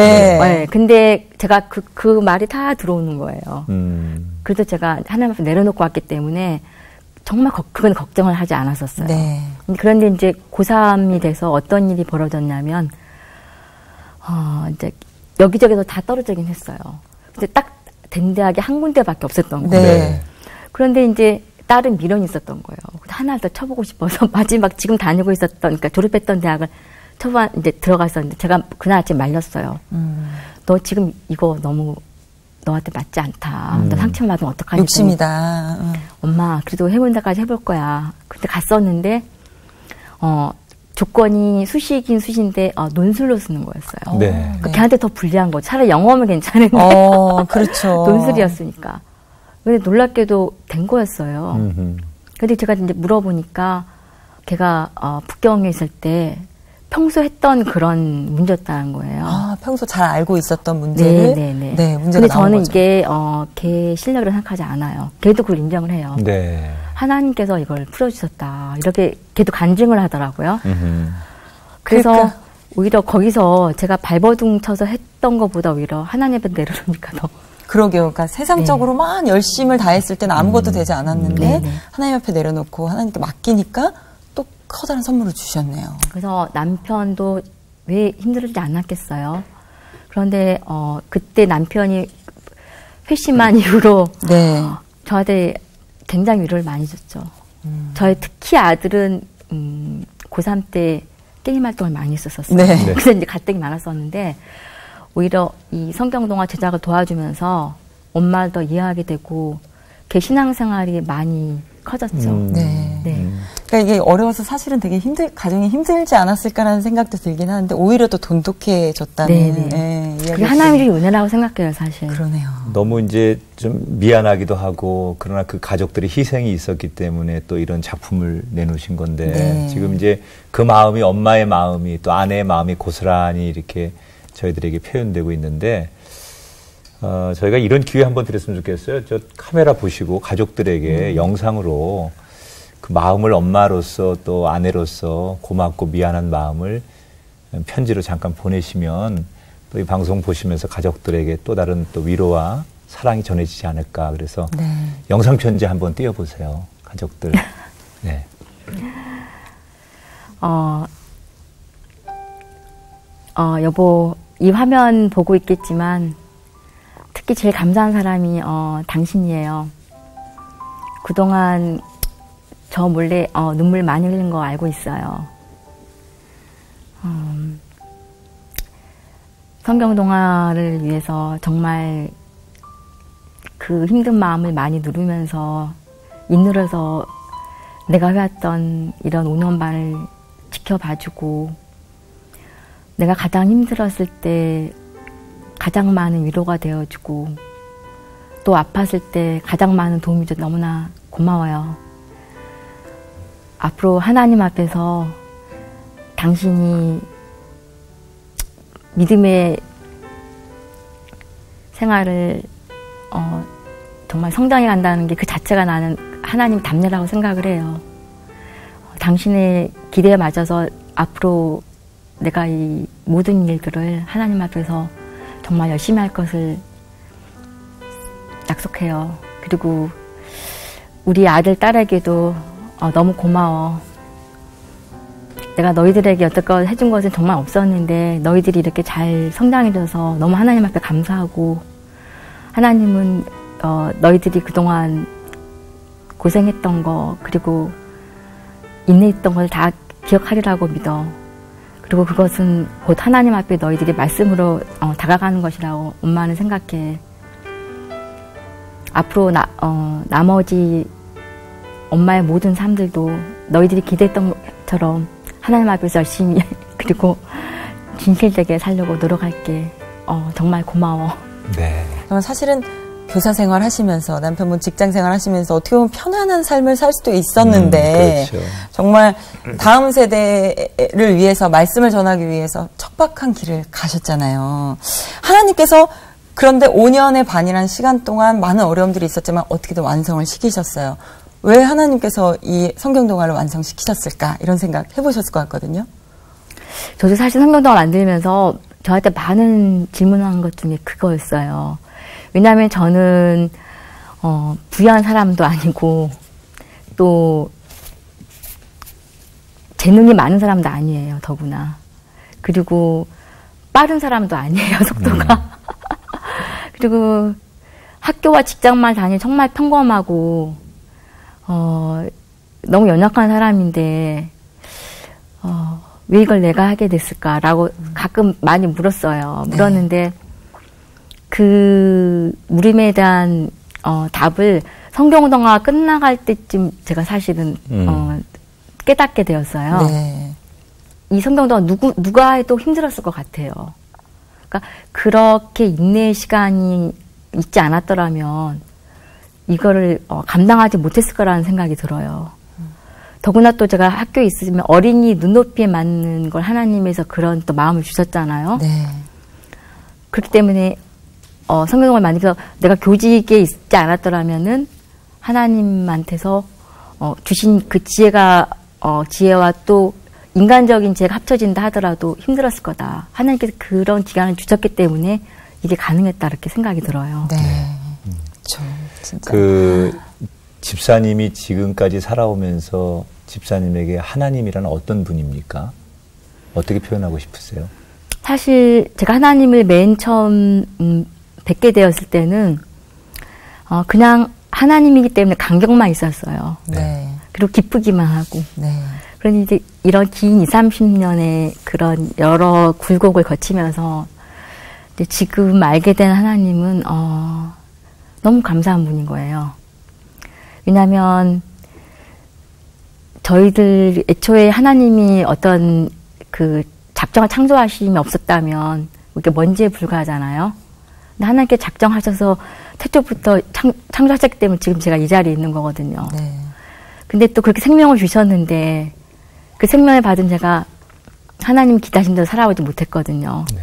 Speaker 4: 근데 제가 그 말이 다 들어오는 거예요. 그래서 제가 하나님 앞에 내려놓고 왔기 때문에 정말 그건 걱정을 하지 않았었어요. 그런데 이제 고3이 돼서 어떤 일이 벌어졌냐면 이제 여기저기서 다 떨어지긴 했어요. 근데 딱 된 대학이 한 군데밖에 없었던 거예요. 그런데 이제 딸은 미련이 있었던 거예요. 하나 더 쳐보고 싶어서 마지막 지금 다니고 있었던, 그러니까 졸업했던 대학을 이제 들어갔었는데 제가 그날 아침 말렸어요. 너 지금 이거 너무 너한테 맞지 않다. 너 상처 받으면 어떡하지?
Speaker 3: 욕심이다.
Speaker 4: 엄마, 그래도 해본 데까지 해볼 거야. 근데 갔었는데, 조건이 수시긴 수시인데, 논술로 쓰는 거였어요. 그러니까 걔한테 더 불리한 거죠. 차라리 영어면 괜찮은데.
Speaker 3: 그렇죠.
Speaker 4: 논술이었으니까. 근데 놀랍게도 된 거였어요. 근데 제가 이제 물어보니까, 걔가, 북경에 있을 때, 평소 했던 그런 문제였다는 거예요.
Speaker 3: 평소 잘 알고 있었던 문제를? 문제가
Speaker 4: 근데 저는 거죠. 이게, 걔 실력을 생각하지 않아요. 걔도 그걸 인정을 해요. 하나님께서 이걸 풀어주셨다. 이렇게 걔도 간증을 하더라고요. 그래서 오히려 거기서 제가 발버둥 쳐서 했던 것보다 오히려 하나님 앞에 내려놓으니까 더.
Speaker 3: 그러게요. 그러니까 세상적으로만 열심을 다했을 때는 아무것도 되지 않았는데 하나님 앞에 내려놓고 하나님께 맡기니까 또 커다란 선물을 주셨네요.
Speaker 4: 그래서 남편도 왜 힘들지 않았겠어요. 그런데 그때 남편이 회심한 이후로 저한테 굉장히 위로를 많이 줬죠. 저의 특히 아들은 고3 때 게임 활동을 많이 했었어요. 그래서 이제 가뜩이 많았었는데 오히려 이 성경동화 제작을 도와주면서 엄마를 더 이해하게 되고 그 신앙생활이 많이 커졌죠.
Speaker 3: 그러니까 이게 어려워서 사실은 되게 가정이 힘들지 않았을까라는 생각도 들긴 하는데 오히려 더 돈독해졌다는
Speaker 4: 그게 하나님의 은혜라고 생각해요, 사실.
Speaker 3: 그러네요.
Speaker 2: 너무 이제 좀 미안하기도 하고 그러나 그 가족들의 희생이 있었기 때문에 또 이런 작품을 내놓으신 건데 지금 이제 그 마음이 엄마의 마음이 또 아내의 마음이 고스란히 이렇게 저희들에게 표현되고 있는데 저희가 이런 기회 한번 드렸으면 좋겠어요. 저 카메라 보시고 가족들에게 영상으로 그 마음을 엄마로서 또 아내로서 고맙고 미안한 마음을 편지로 잠깐 보내시면 또 이 방송 보시면서 가족들에게 또 다른 또 위로와 사랑이 전해지지 않을까. 그래서 영상 편지 한번 띄워보세요. 가족들. 네.
Speaker 4: 여보, 이 화면 보고 있겠지만 특히 제일 감사한 사람이 당신이에요. 그동안 저 몰래 눈물 많이 흘린 거 알고 있어요. 성경동화를 위해서 정말 그 힘든 마음을 많이 누르면서 인누려서 내가 해왔던 이런 5년 반을 지켜봐주고 내가 가장 힘들었을 때 가장 많은 위로가 되어주고 또 아팠을 때 가장 많은 도움이 줘서 너무나 고마워요. 앞으로 하나님 앞에서 당신이 믿음의 생활을 정말 성장해 간다는 게 그 자체가 나는 하나님 답례라고 생각을 해요. 당신의 기대에 맞아서 앞으로 내가 이 모든 일들을 하나님 앞에서 정말 열심히 할 것을 약속해요. 그리고 우리 아들, 딸에게도 너무 고마워. 내가 너희들에게 여태껏 해준 것은 정말 없었는데 너희들이 이렇게 잘 성장해줘서 너무 하나님 앞에 감사하고 하나님은 너희들이 그동안 고생했던 거 그리고 인내했던 걸 다 기억하리라고 믿어. 그리고 그것은 곧 하나님 앞에 너희들이 말씀으로 다가가는 것이라고 엄마는 생각해. 앞으로 나머지 엄마의 모든 삶들도 너희들이 기대했던 것처럼 하나님 앞에서 열심히 그리고 진실되게 살려고 노력할게. 정말 고마워.
Speaker 2: 네.
Speaker 3: 사실은 교사 생활 하시면서 남편분 직장 생활 하시면서 어떻게 보면 편안한 삶을 살 수도 있었는데
Speaker 2: 그렇죠.
Speaker 3: 정말 다음 세대를 위해서 말씀을 전하기 위해서 척박한 길을 가셨잖아요. 하나님께서 그런데 5년의 반이라는 시간 동안 많은 어려움들이 있었지만 어떻게든 완성을 시키셨어요. 왜 하나님께서 이 성경동화를 완성시키셨을까? 이런 생각 해보셨을 것 같거든요.
Speaker 4: 저도 사실 성경동화 만들면서 저한테 많은 질문한 것 중에 그거였어요. 왜냐하면 저는 부유한 사람도 아니고 또 재능이 많은 사람도 아니에요. 더구나. 그리고 빠른 사람도 아니에요. 속도가. 그리고 학교와 직장만 다니는 정말 평범하고 너무 연약한 사람인데 왜 이걸 내가 하게 됐을까라고 가끔 많이 물었는데 그 물음에 대한 답을 성경동화 끝나갈 때쯤 제가 사실은 깨닫게 되었어요.
Speaker 3: 네.
Speaker 4: 이 성경동화 누가 해도 힘들었을 것 같아요. 그러니까 그렇게 인내의 시간이 있지 않았더라면 이거를 감당하지 못했을 거라는 생각이 들어요. 더구나 또 제가 학교에 있으면 어린이 눈높이에 맞는 걸 하나님에서 그런 또 마음을 주셨잖아요.
Speaker 3: 네.
Speaker 4: 그렇기 때문에 성경동화를 만들면서 내가 교직에 있지 않았더라면은 하나님한테서 주신 그 지혜와 또 인간적인 죄가 합쳐진다 하더라도 힘들었을 거다. 하나님께서 그런 기간을 주셨기 때문에 이게 가능했다 이렇게 생각이 들어요.
Speaker 3: 네. 진짜.
Speaker 2: 집사님이 지금까지 살아오면서 집사님에게 하나님이란 어떤 분입니까? 어떻게 표현하고 싶으세요?
Speaker 4: 사실 제가 하나님을 맨 처음 뵙게 되었을 때는 그냥 하나님이기 때문에 감격만 있었어요.
Speaker 3: 네.
Speaker 4: 그리고 기쁘기만 하고.
Speaker 3: 네.
Speaker 4: 그러니 이제 이런 긴 20, 30년의 그런 여러 굴곡을 거치면서 이제 지금 알게 된 하나님은 너무 감사한 분인 거예요. 왜냐하면 저희들 애초에 하나님이 어떤 그 작정을 창조하심이 없었다면 이렇게 먼지에 불과하잖아요. 근데 하나님께 작정하셔서 태초부터 창조하셨기 때문에 지금 제가 이 자리에 있는 거거든요.
Speaker 3: 네.
Speaker 4: 근데 또 그렇게 생명을 주셨는데 그 생명을 받은 제가 하나님 기다신 대로 살아오지 못했거든요.
Speaker 2: 네.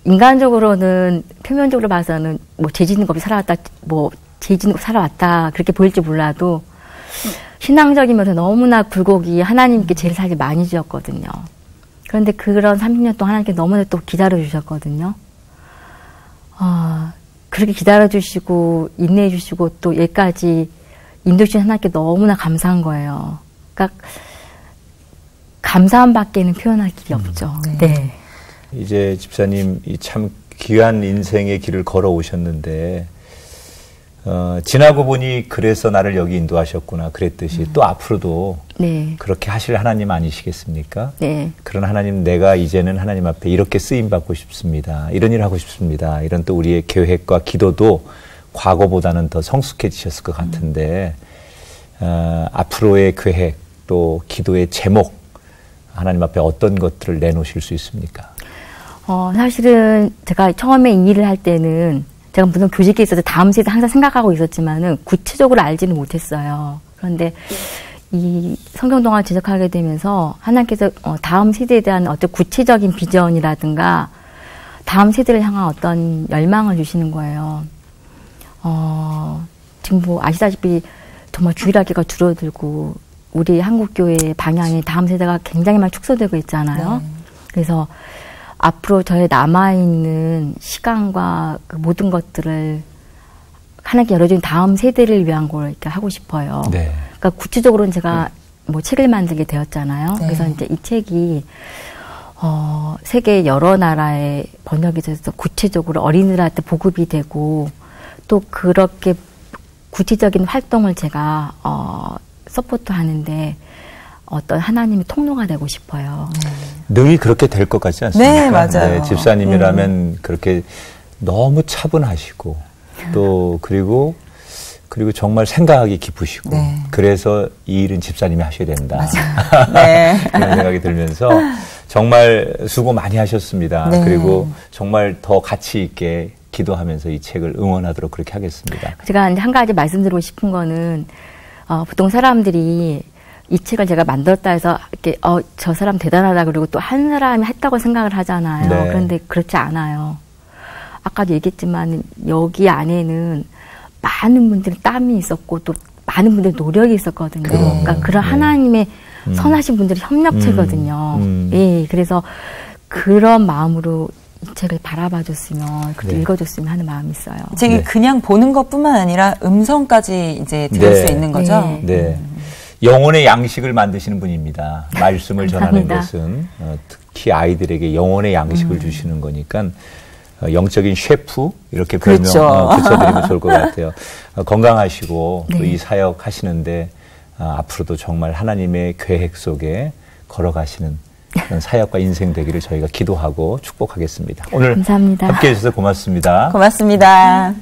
Speaker 4: 인간적으로는 표면적으로 봐서는 뭐 죄 짓는 거 없이 살아왔다, 뭐 죄 짓는 거 살아왔다 그렇게 보일지 몰라도 신앙적인 면에서 너무나 굴곡이 하나님께 죄를 사실 많이 지었거든요. 그런데 그런 30년 동안 하나님께 너무나 또 기다려주셨거든요. 그렇게 기다려주시고 인내해주시고 또 여기까지 인도주신 하나님께 너무나 감사한 거예요. 그러니까 감사함 밖에는 표현할 길이 없죠. 네.
Speaker 2: 이제 집사님 이 참 귀한 인생의 길을 걸어오셨는데 지나고 보니 그래서 나를 여기 인도하셨구나 그랬듯이 또 앞으로도
Speaker 4: 네.
Speaker 2: 그렇게 하실 하나님 아니시겠습니까?
Speaker 4: 네.
Speaker 2: 그런 하나님, 내가 이제는 하나님 앞에 이렇게 쓰임받고 싶습니다. 이런 일을 하고 싶습니다. 이런 또 우리의 계획과 기도도 과거보다는 더 성숙해지셨을 것 같은데 앞으로의 계획 또 기도의 제목 하나님 앞에 어떤 것들을 내놓으실 수 있습니까?
Speaker 4: 사실은 제가 처음에 이 일을 할 때는 제가 무슨 교직에 있어서 다음 세대 항상 생각하고 있었지만은 구체적으로 알지는 못했어요. 그런데 이 성경동화를 제작하게 되면서 하나님께서 다음 세대에 대한 어떤 구체적인 비전이라든가 다음 세대를 향한 어떤 열망을 주시는 거예요. 지금 뭐 아시다시피 정말 주일학교가 줄어들고 우리 한국교회의 방향이 다음 세대가 굉장히 많이 축소되고 있잖아요. 그래서 앞으로 저의 남아있는 시간과 그 모든 것들을 하나님께 열어준 다음 세대를 위한 걸 이렇게 하고 싶어요.
Speaker 2: 네.
Speaker 4: 그러니까 구체적으로는 제가 뭐 책을 만들게 되었잖아요. 네. 그래서 이제 이 책이 세계 여러 나라에 번역이 돼서 구체적으로 어린이들한테 보급이 되고 또 그렇게 구체적인 활동을 제가 서포트 하는데 어떤 하나님의 통로가 되고 싶어요.
Speaker 2: 능히 그렇게 될 것 같지 않습니까?
Speaker 3: 네, 맞아요.
Speaker 2: 네, 집사님이라면 그렇게 너무 차분하시고 또 그리고 정말 생각하기 깊으시고 그래서 이 일은 집사님이 하셔야 된다.
Speaker 3: 맞아요. 네.
Speaker 2: 그런 생각이 들면서 정말 수고 많이 하셨습니다.
Speaker 3: 네.
Speaker 2: 그리고 정말 더 가치 있게 기도하면서 이 책을 응원하도록 그렇게 하겠습니다.
Speaker 4: 제가 한 가지 말씀드리고 싶은 거는 보통 사람들이 이 책을 제가 만들었다 해서 이렇게 저 사람 대단하다 그리고 또 한 사람이 했다고 생각을 하잖아요.
Speaker 2: 네.
Speaker 4: 그런데 그렇지 않아요. 아까도 얘기했지만 여기 안에는 많은 분들의 땀이 있었고 또 많은 분들의 노력이 있었거든요. 그러니까 그런 하나님의 선하신 분들의 협력체거든요. 예, 그래서 그런 마음으로 이 책을 바라봐줬으면, 읽어줬으면 하는 마음이 있어요.
Speaker 3: 이 책이 그냥 보는 것뿐만 아니라 음성까지 이제 들을 수 있는 거죠.
Speaker 2: 네. 영혼의 양식을 만드시는 분입니다. 말씀을 전하는 것은 특히 아이들에게 영혼의 양식을 주시는 거니까 영적인 셰프 이렇게 별명 붙여드리면 좋을 것 같아요. 건강하시고 또 이 사역 하시는데 앞으로도 정말 하나님의 계획 속에 걸어가시는 그런 사역과 인생 되기를 저희가 기도하고 축복하겠습니다. 오늘
Speaker 4: 감사합니다.
Speaker 2: 함께해 주셔서 고맙습니다.
Speaker 3: 고맙습니다.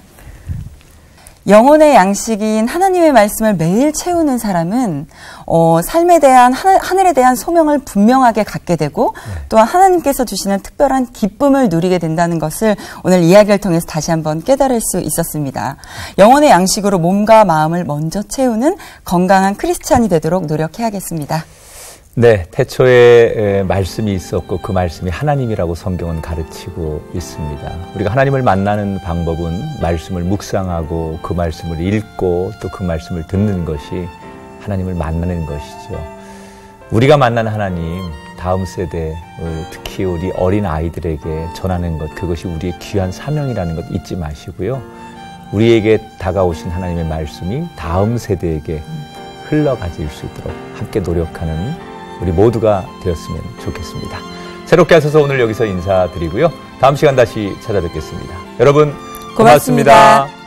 Speaker 3: 영혼의 양식인 하나님의 말씀을 매일 채우는 사람은 삶에 대한 하늘에 대한 소명을 분명하게 갖게 되고 또한 하나님께서 주시는 특별한 기쁨을 누리게 된다는 것을 오늘 이야기를 통해서 다시 한번 깨달을 수 있었습니다. 영혼의 양식으로 몸과 마음을 먼저 채우는 건강한 크리스찬이 되도록 노력해야겠습니다.
Speaker 2: 네, 태초에 말씀이 있었고 그 말씀이 하나님이라고 성경은 가르치고 있습니다. 우리가 하나님을 만나는 방법은 말씀을 묵상하고 그 말씀을 읽고 또 그 말씀을 듣는 것이 하나님을 만나는 것이죠. 우리가 만난 하나님, 다음 세대, 특히 우리 어린 아이들에게 전하는 것, 그것이 우리의 귀한 사명이라는 것 잊지 마시고요. 우리에게 다가오신 하나님의 말씀이 다음 세대에게 흘러가질 수 있도록 함께 노력하는 우리 모두가 되었으면 좋겠습니다. 새롭게 하셔서 오늘 여기서 인사드리고요. 다음 시간 다시 찾아뵙겠습니다. 여러분 고맙습니다.